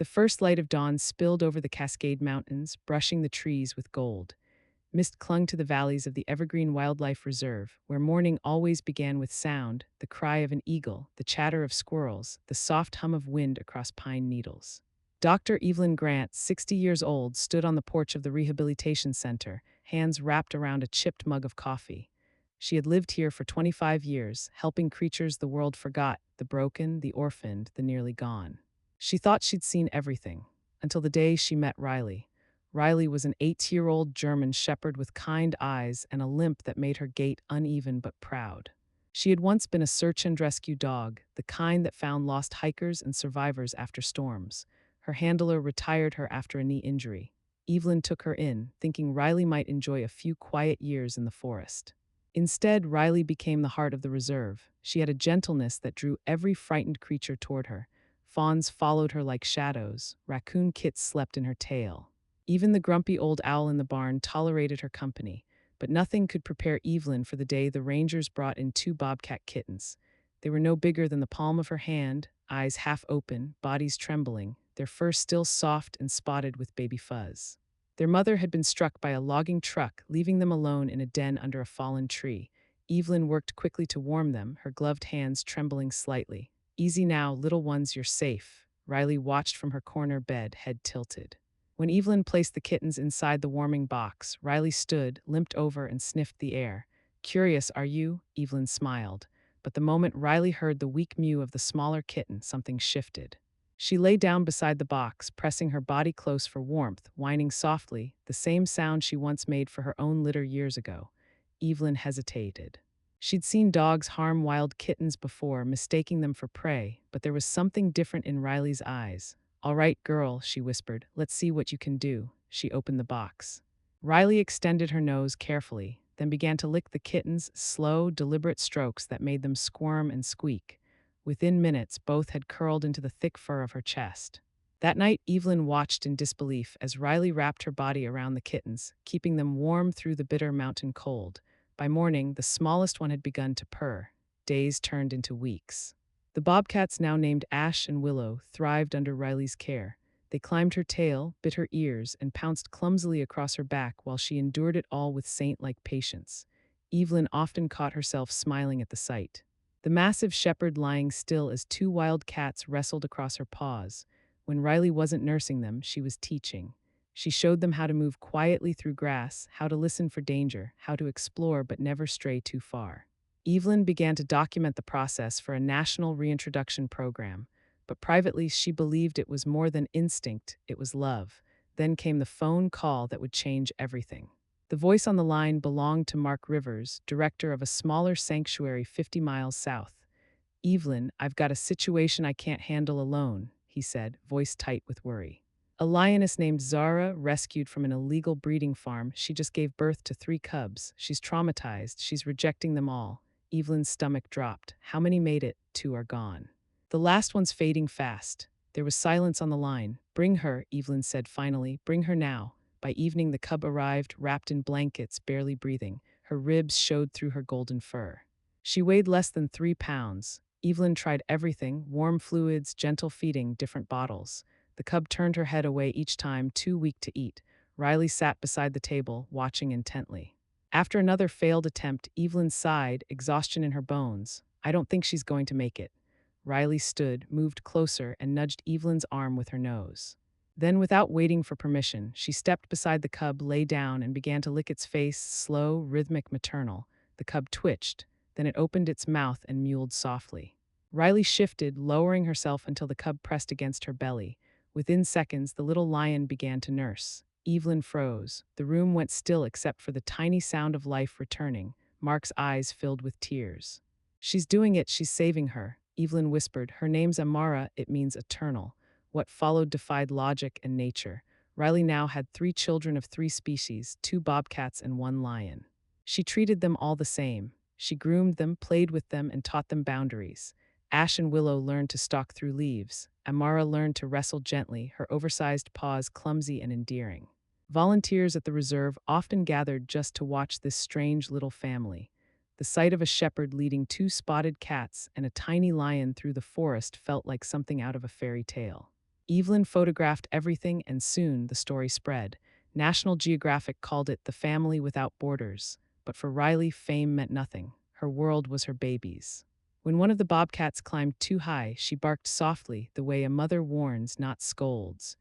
The first light of dawn spilled over the Cascade Mountains, brushing the trees with gold. Mist clung to the valleys of the Evergreen Wildlife Reserve, where morning always began with sound: the cry of an eagle, the chatter of squirrels, the soft hum of wind across pine needles. Dr. Evelyn Grant, 60 years old, stood on the porch of the rehabilitation center, hands wrapped around a chipped mug of coffee. She had lived here for 25 years, helping creatures the world forgot: the broken, the orphaned, the nearly gone. She thought she'd seen everything, until the day she met Riley. Riley was an 8-year-old German shepherd with kind eyes and a limp that made her gait uneven but proud. She had once been a search and rescue dog, the kind that found lost hikers and survivors after storms. Her handler retired her after a knee injury. Evelyn took her in, thinking Riley might enjoy a few quiet years in the forest. Instead, Riley became the heart of the reserve. She had a gentleness that drew every frightened creature toward her. Fawns followed her like shadows. Raccoon kits slept in her tail. Even the grumpy old owl in the barn tolerated her company. But nothing could prepare Evelyn for the day the rangers brought in 2 bobcat kittens. They were no bigger than the palm of her hand, eyes half open, bodies trembling, their fur still soft and spotted with baby fuzz. Their mother had been struck by a logging truck, leaving them alone in a den under a fallen tree. Evelyn worked quickly to warm them, her gloved hands trembling slightly. "Easy now, little ones, you're safe." Riley watched from her corner bed, head tilted. When Evelyn placed the kittens inside the warming box, Riley stood, limped over, and sniffed the air. "Curious, are you?" Evelyn smiled. But the moment Riley heard the weak mew of the smaller kitten, something shifted. She lay down beside the box, pressing her body close for warmth, whining softly, the same sound she once made for her own litter years ago. Evelyn hesitated. She'd seen dogs harm wild kittens before, mistaking them for prey, but there was something different in Riley's eyes. "All right, girl," she whispered, "let's see what you can do." She opened the box. Riley extended her nose carefully, then began to lick the kittens, slow, deliberate strokes that made them squirm and squeak. Within minutes, both had curled into the thick fur of her chest. That night, Evelyn watched in disbelief as Riley wrapped her body around the kittens, keeping them warm through the bitter mountain cold. By morning, the smallest one had begun to purr. Days turned into weeks. The bobcats, now named Ash and Willow, thrived under Riley's care. They climbed her tail, bit her ears, and pounced clumsily across her back while she endured it all with saint-like patience. Evelyn often caught herself smiling at the sight. The massive shepherd lying still as 2 wild cats wrestled across her paws. When Riley wasn't nursing them, she was teaching. She showed them how to move quietly through grass, how to listen for danger, how to explore but never stray too far. Evelyn began to document the process for a national reintroduction program, but privately she believed it was more than instinct, it was love. Then came the phone call that would change everything. The voice on the line belonged to Mark Rivers, director of a smaller sanctuary 50 miles south. "Evelyn, I've got a situation I can't handle alone," he said, voice tight with worry. "A lioness named Zara, rescued from an illegal breeding farm. She just gave birth to 3 cubs. She's traumatized. She's rejecting them all." Evelyn's stomach dropped. "How many made it?" "2 are gone. The last one's fading fast." There was silence on the line. "Bring her," Evelyn said finally. "Bring her now." By evening, the cub arrived, wrapped in blankets, barely breathing. Her ribs showed through her golden fur. She weighed less than 3 pounds. Evelyn tried everything: warm fluids, gentle feeding, different bottles. The cub turned her head away each time, too weak to eat. Riley sat beside the table, watching intently. After another failed attempt, Evelyn sighed, exhaustion in her bones. "I don't think she's going to make it." Riley stood, moved closer, and nudged Evelyn's arm with her nose. Then, without waiting for permission, she stepped beside the cub, lay down, and began to lick its face, slow, rhythmic, maternal. The cub twitched. Then it opened its mouth and mewed softly. Riley shifted, lowering herself until the cub pressed against her belly. Within seconds, the little lion began to nurse. Evelyn froze. The room went still except for the tiny sound of life returning. Mark's eyes filled with tears. "She's doing it, she's saving her," Evelyn whispered. "Her name's Amara, it means eternal." What followed defied logic and nature. Riley now had 3 children of 3 species, 2 bobcats and 1 lion. She treated them all the same. She groomed them, played with them, and taught them boundaries. Ash and Willow learned to stalk through leaves. Amara learned to wrestle gently, her oversized paws clumsy and endearing. Volunteers at the reserve often gathered just to watch this strange little family. The sight of a shepherd leading 2 spotted cats and a tiny lion through the forest felt like something out of a fairy tale. Evelyn photographed everything, and soon the story spread. National Geographic called it the family without borders. But for Riley, fame meant nothing. Her world was her babies. When one of the bobcats climbed too high, she barked softly, the way a mother warns, not scolds.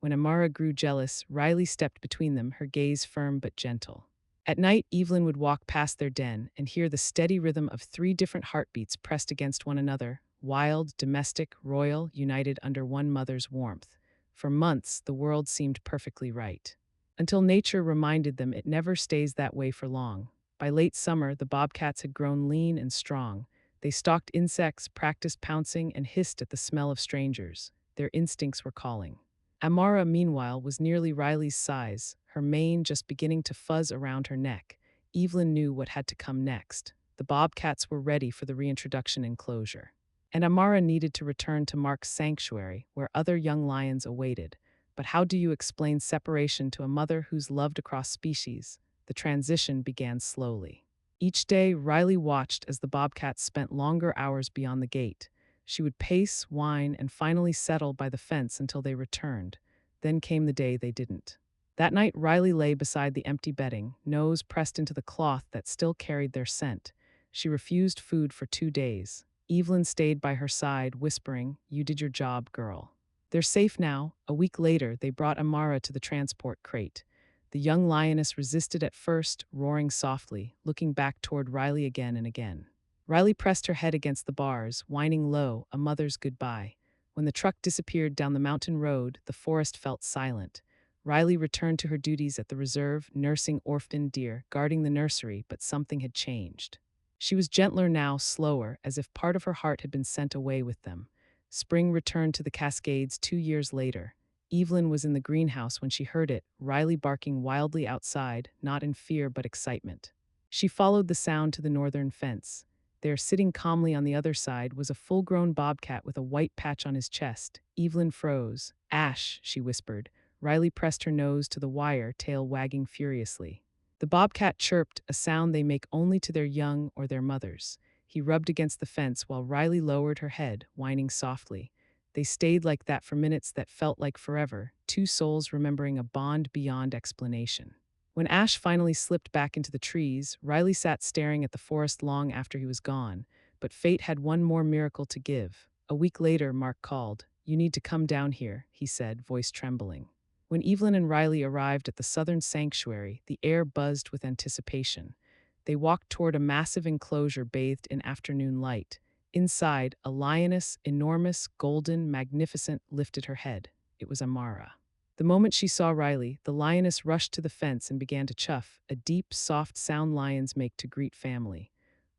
When Amara grew jealous, Riley stepped between them, her gaze firm but gentle. At night, Evelyn would walk past their den and hear the steady rhythm of three different heartbeats pressed against one another, wild, domestic, royal, united under one mother's warmth. For months, the world seemed perfectly right. Until nature reminded them it never stays that way for long. By late summer, the bobcats had grown lean and strong. They stalked insects, practiced pouncing, and hissed at the smell of strangers. Their instincts were calling. Amara, meanwhile, was nearly Riley's size, her mane just beginning to fuzz around her neck. Evelyn knew what had to come next. The bobcats were ready for the reintroduction and closure. And Amara needed to return to Mark's sanctuary, where other young lions awaited. But how do you explain separation to a mother who's loved across species? The transition began slowly. Each day, Riley watched as the bobcats spent longer hours beyond the gate. She would pace, whine, and finally settle by the fence until they returned. Then came the day they didn't. That night, Riley lay beside the empty bedding, nose pressed into the cloth that still carried their scent. She refused food for 2 days. Evelyn stayed by her side, whispering, "You did your job, girl." They're safe now. A week later, they brought Amara to the transport crate. The young lioness resisted at first, roaring softly, looking back toward Riley again and again. Riley pressed her head against the bars, whining low, a mother's goodbye. When the truck disappeared down the mountain road, the forest felt silent. Riley returned to her duties at the reserve, nursing orphaned deer, guarding the nursery, but something had changed. She was gentler now, slower, as if part of her heart had been sent away with them. Spring returned to the Cascades 2 years later. Evelyn was in the greenhouse when she heard it, Riley barking wildly outside, not in fear but excitement. She followed the sound to the northern fence. There, sitting calmly on the other side, was a full-grown bobcat with a white patch on his chest. Evelyn froze. "Ash," she whispered. Riley pressed her nose to the wire, tail wagging furiously. The bobcat chirped, a sound they make only to their young or their mothers. He rubbed against the fence while Riley lowered her head, whining softly. They stayed like that for minutes that felt like forever, two souls remembering a bond beyond explanation. When Ash finally slipped back into the trees, Riley sat staring at the forest long after he was gone, but fate had one more miracle to give. A week later, Mark called. "You need to come down here," he said, voice trembling. When Evelyn and Riley arrived at the southern sanctuary, the air buzzed with anticipation. They walked toward a massive enclosure bathed in afternoon light. Inside, a lioness, enormous, golden, magnificent, lifted her head. It was Amara. The moment she saw Riley, the lioness rushed to the fence and began to chuff, a deep, soft sound lions make to greet family.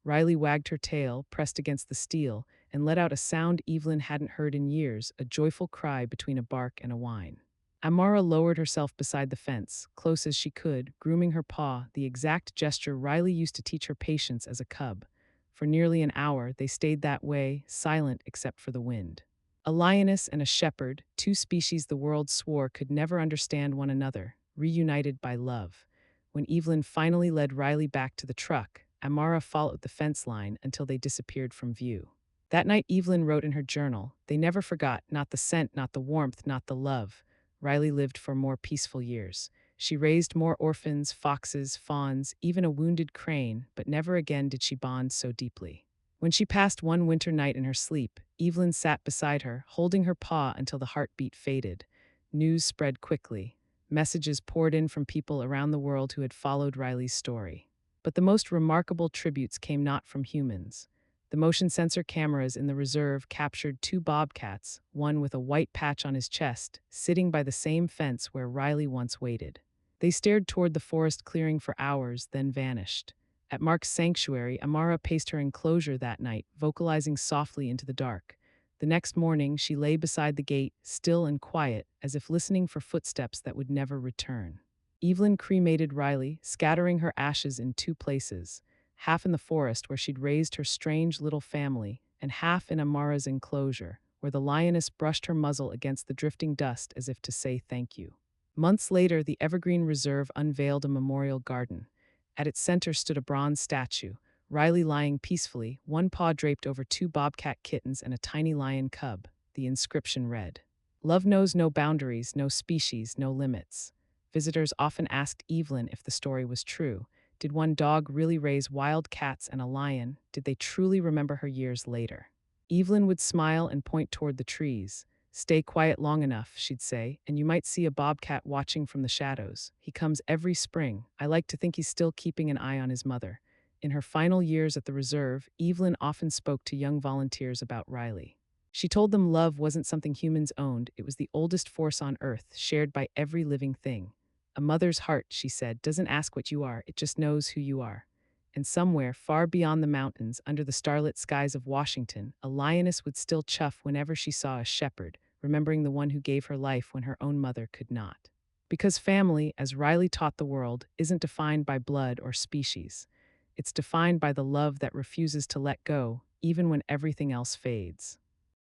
Riley wagged her tail, pressed against the steel, and let out a sound Evelyn hadn't heard in years, a joyful cry between a bark and a whine. Amara lowered herself beside the fence, close as she could, grooming her paw, the exact gesture Riley used to teach her patience as a cub. For nearly an hour, they stayed that way, silent except for the wind. A lioness and a shepherd, two species the world swore could never understand one another, reunited by love. When Evelyn finally led Riley back to the truck, Amara followed the fence line until they disappeared from view. That night, Evelyn wrote in her journal, "They never forgot, not the scent, not the warmth, not the love." Riley lived for more peaceful years. She raised more orphans, foxes, fawns, even a wounded crane, but never again did she bond so deeply. When she passed one winter night in her sleep, Evelyn sat beside her, holding her paw until the heartbeat faded. News spread quickly. Messages poured in from people around the world who had followed Riley's story. But the most remarkable tributes came not from humans. The motion sensor cameras in the reserve captured two bobcats, one with a white patch on his chest, sitting by the same fence where Riley once waited. They stared toward the forest clearing for hours, then vanished. At Mark's sanctuary, Amara paced her enclosure that night, vocalizing softly into the dark. The next morning, she lay beside the gate, still and quiet, as if listening for footsteps that would never return. Evelyn cremated Riley, scattering her ashes in 2 places, half in the forest where she'd raised her strange little family, and half in Amara's enclosure, where the lioness brushed her muzzle against the drifting dust as if to say thank you. Months later, the Evergreen Reserve unveiled a memorial garden. At its center stood a bronze statue, Riley lying peacefully, one paw draped over 2 bobcat kittens and a tiny lion cub. The inscription read, Love knows no boundaries, no species, no limits. Visitors often asked Evelyn if the story was true. Did one dog really raise wild cats and a lion? Did they truly remember her years later? Evelyn would smile and point toward the trees. Stay quiet long enough, she'd say, and you might see a bobcat watching from the shadows. He comes every spring. I like to think he's still keeping an eye on his mother. In her final years at the reserve, Evelyn often spoke to young volunteers about Riley. She told them love wasn't something humans owned, it was the oldest force on Earth, shared by every living thing. A mother's heart, she said, doesn't ask what you are, it just knows who you are. And somewhere, far beyond the mountains, under the starlit skies of Washington, a lioness would still chuff whenever she saw a shepherd, remembering the one who gave her life when her own mother could not. Because family, as Riley taught the world, isn't defined by blood or species. It's defined by the love that refuses to let go, even when everything else fades.